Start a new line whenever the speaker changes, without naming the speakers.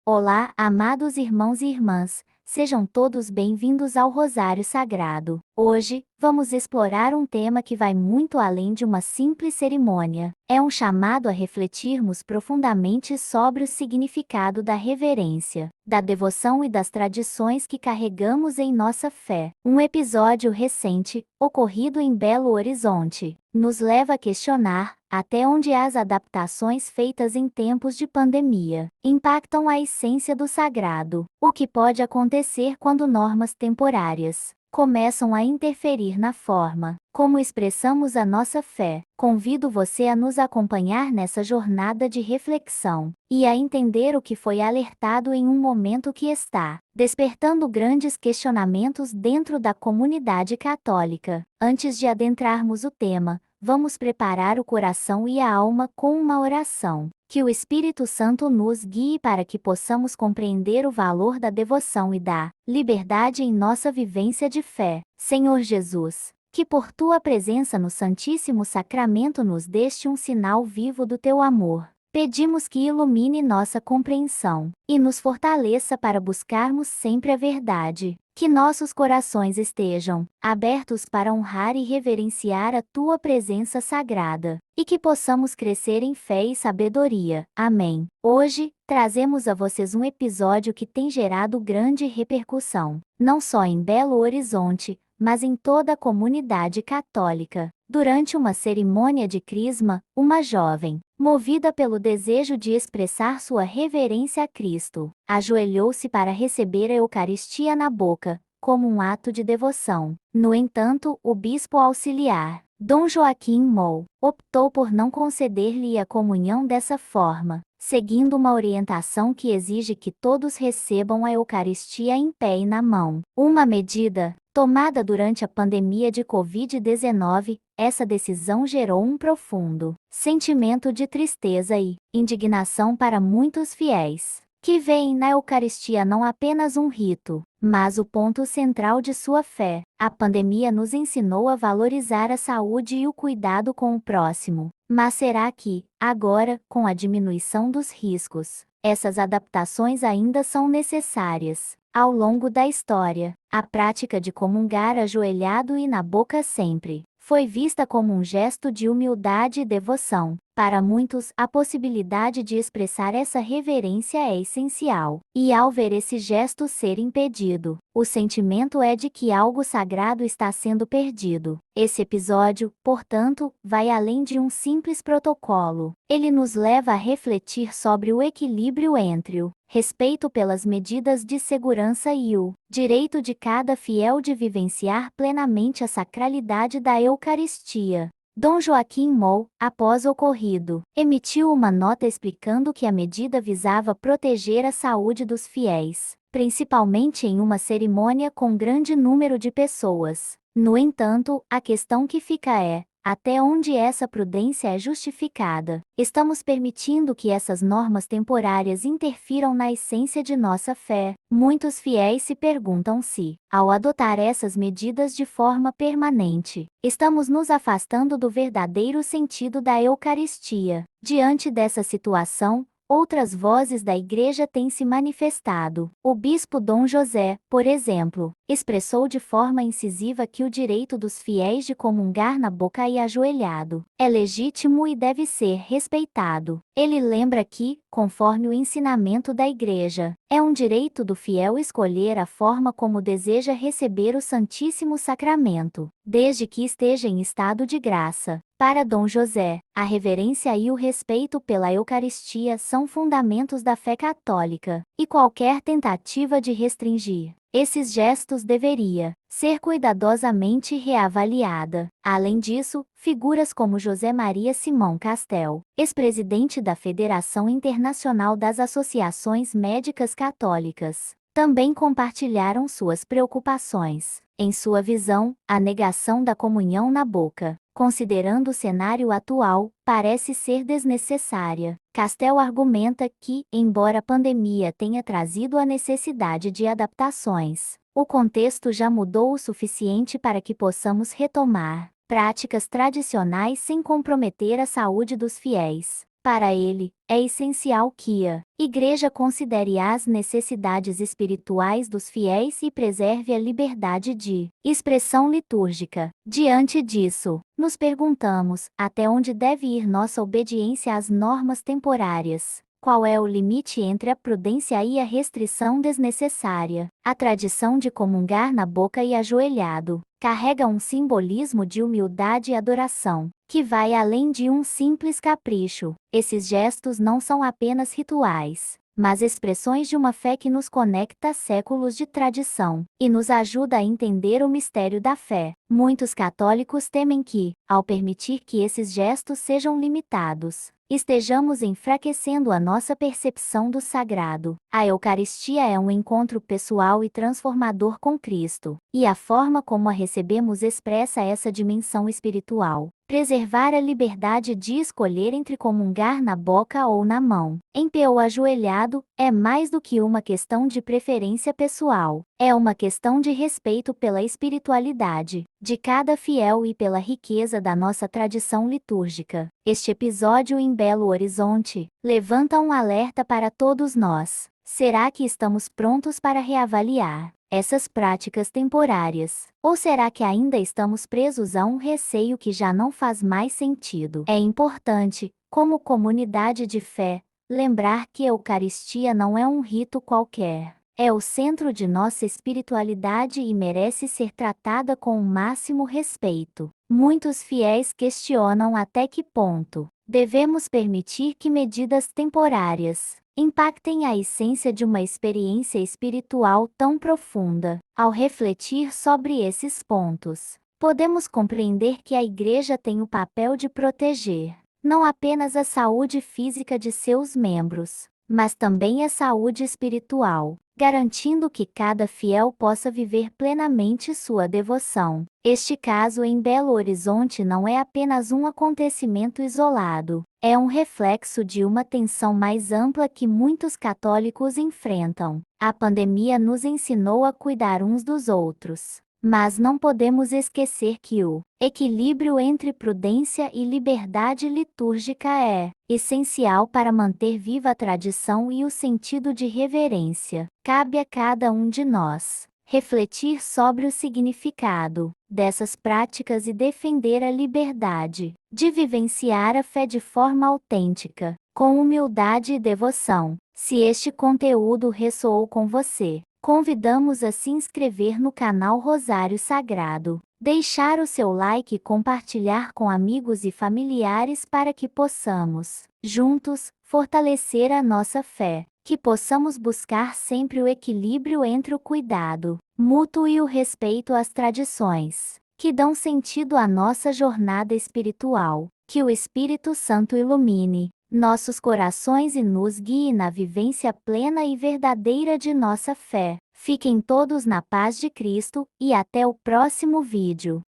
Olá, amados irmãos e irmãs, sejam todos bem-vindos ao Rosário Sagrado. Hoje, vamos explorar um tema que vai muito além de uma simples cerimônia. É um chamado a refletirmos profundamente sobre o significado da reverência, da devoção e das tradições que carregamos em nossa fé. Um episódio recente, ocorrido em Belo Horizonte, nos leva a questionar até onde as adaptações feitas em tempos de pandemia impactam a essência do sagrado. O que pode acontecer quando normas temporárias começam a interferir na forma como expressamos a nossa fé? Convido você a nos acompanhar nessa jornada de reflexão e a entender o que foi alertado em um momento que está despertando grandes questionamentos dentro da comunidade católica. Antes de adentrarmos o tema, vamos preparar o coração e a alma com uma oração. Que o Espírito Santo nos guie para que possamos compreender o valor da devoção e da liberdade em nossa vivência de fé. Senhor Jesus, que por tua presença no Santíssimo Sacramento nos deste um sinal vivo do teu amor. Pedimos que ilumine nossa compreensão e nos fortaleça para buscarmos sempre a verdade. Que nossos corações estejam abertos para honrar e reverenciar a tua presença sagrada, e que possamos crescer em fé e sabedoria. Amém. Hoje, trazemos a vocês um episódio que tem gerado grande repercussão, não só em Belo Horizonte, mas em toda a comunidade católica. Durante uma cerimônia de crisma, uma jovem, movida pelo desejo de expressar sua reverência a Cristo, ajoelhou-se para receber a Eucaristia na boca, como um ato de devoção. No entanto, o bispo auxiliar, Dom Joaquim Mou, optou por não conceder-lhe a comunhão dessa forma, seguindo uma orientação que exige que todos recebam a Eucaristia em pé e na mão. Uma medida tomada durante a pandemia de Covid-19, essa decisão gerou um profundo sentimento de tristeza e indignação para muitos fiéis, que veem na Eucaristia não apenas um rito, mas o ponto central de sua fé. A pandemia nos ensinou a valorizar a saúde e o cuidado com o próximo, mas será que, agora, com a diminuição dos riscos, essas adaptações ainda são necessárias? Ao longo da história, a prática de comungar ajoelhado e na boca sempre foi vista como um gesto de humildade e devoção. Para muitos, a possibilidade de expressar essa reverência é essencial, e ao ver esse gesto ser impedido, o sentimento é de que algo sagrado está sendo perdido. Esse episódio, portanto, vai além de um simples protocolo. Ele nos leva a refletir sobre o equilíbrio entre o respeito pelas medidas de segurança e o direito de cada fiel de vivenciar plenamente a sacralidade da Eucaristia. Dom Joaquim Mou, após o ocorrido, emitiu uma nota explicando que a medida visava proteger a saúde dos fiéis, principalmente em uma cerimônia com grande número de pessoas. No entanto, a questão que fica é: até onde essa prudência é justificada? Estamos permitindo que essas normas temporárias interfiram na essência de nossa fé? Muitos fiéis se perguntam se, ao adotar essas medidas de forma permanente, estamos nos afastando do verdadeiro sentido da Eucaristia. Diante dessa situação, outras vozes da Igreja têm se manifestado. O bispo Dom José, por exemplo, expressou de forma incisiva que o direito dos fiéis de comungar na boca e ajoelhado é legítimo e deve ser respeitado. Ele lembra que, conforme o ensinamento da Igreja, é um direito do fiel escolher a forma como deseja receber o Santíssimo Sacramento, desde que esteja em estado de graça. Para Dom José, a reverência e o respeito pela Eucaristia são fundamentos da fé católica, e qualquer tentativa de restringir esses gestos deveria ser cuidadosamente reavaliada. Além disso, figuras como José Maria Simão Castel, ex-presidente da Federação Internacional das Associações Médicas Católicas, também compartilharam suas preocupações. Em sua visão, a negação da comunhão na boca, considerando o cenário atual, parece ser desnecessária. Castel argumenta que, embora a pandemia tenha trazido a necessidade de adaptações, o contexto já mudou o suficiente para que possamos retomar práticas tradicionais sem comprometer a saúde dos fiéis. Para ele, é essencial que a Igreja considere as necessidades espirituais dos fiéis e preserve a liberdade de expressão litúrgica. Diante disso, nos perguntamos: até onde deve ir nossa obediência às normas temporárias? Qual é o limite entre a prudência e a restrição desnecessária? A tradição de comungar na boca e ajoelhado carrega um simbolismo de humildade e adoração, que vai além de um simples capricho. Esses gestos não são apenas rituais, mas expressões de uma fé que nos conecta a séculos de tradição e nos ajuda a entender o mistério da fé. Muitos católicos temem que, ao permitir que esses gestos sejam limitados, estejamos enfraquecendo a nossa percepção do sagrado. A Eucaristia é um encontro pessoal e transformador com Cristo, e a forma como a recebemos expressa essa dimensão espiritual. Preservar a liberdade de escolher entre comungar na boca ou na mão, em pé ou ajoelhado, é mais do que uma questão de preferência pessoal. É uma questão de respeito pela espiritualidade de cada fiel e pela riqueza da nossa tradição litúrgica. Este episódio em Belo Horizonte levanta um alerta para todos nós. Será que estamos prontos para reavaliar essas práticas temporárias? Ou será que ainda estamos presos a um receio que já não faz mais sentido? É importante, como comunidade de fé, lembrar que a Eucaristia não é um rito qualquer. É o centro de nossa espiritualidade e merece ser tratada com o máximo respeito. Muitos fiéis questionam até que ponto devemos permitir que medidas temporárias impactem a essência de uma experiência espiritual tão profunda. Ao refletir sobre esses pontos, podemos compreender que a Igreja tem o papel de proteger não apenas a saúde física de seus membros, mas também a saúde espiritual, garantindo que cada fiel possa viver plenamente sua devoção. Este caso em Belo Horizonte não é apenas um acontecimento isolado, é um reflexo de uma tensão mais ampla que muitos católicos enfrentam. A pandemia nos ensinou a cuidar uns dos outros, mas não podemos esquecer que o equilíbrio entre prudência e liberdade litúrgica é essencial para manter viva a tradição e o sentido de reverência. Cabe a cada um de nós refletir sobre o significado dessas práticas e defender a liberdade de vivenciar a fé de forma autêntica, com humildade e devoção. Se este conteúdo ressoou com você, convidamos a se inscrever no canal Rosário Sagrado, deixar o seu like e compartilhar com amigos e familiares para que possamos, juntos, fortalecer a nossa fé, que possamos buscar sempre o equilíbrio entre o cuidado mútuo e o respeito às tradições que dão sentido à nossa jornada espiritual. Que o Espírito Santo ilumine nossos corações e nos guie na vivência plena e verdadeira de nossa fé. Fiquem todos na paz de Cristo, e até o próximo vídeo.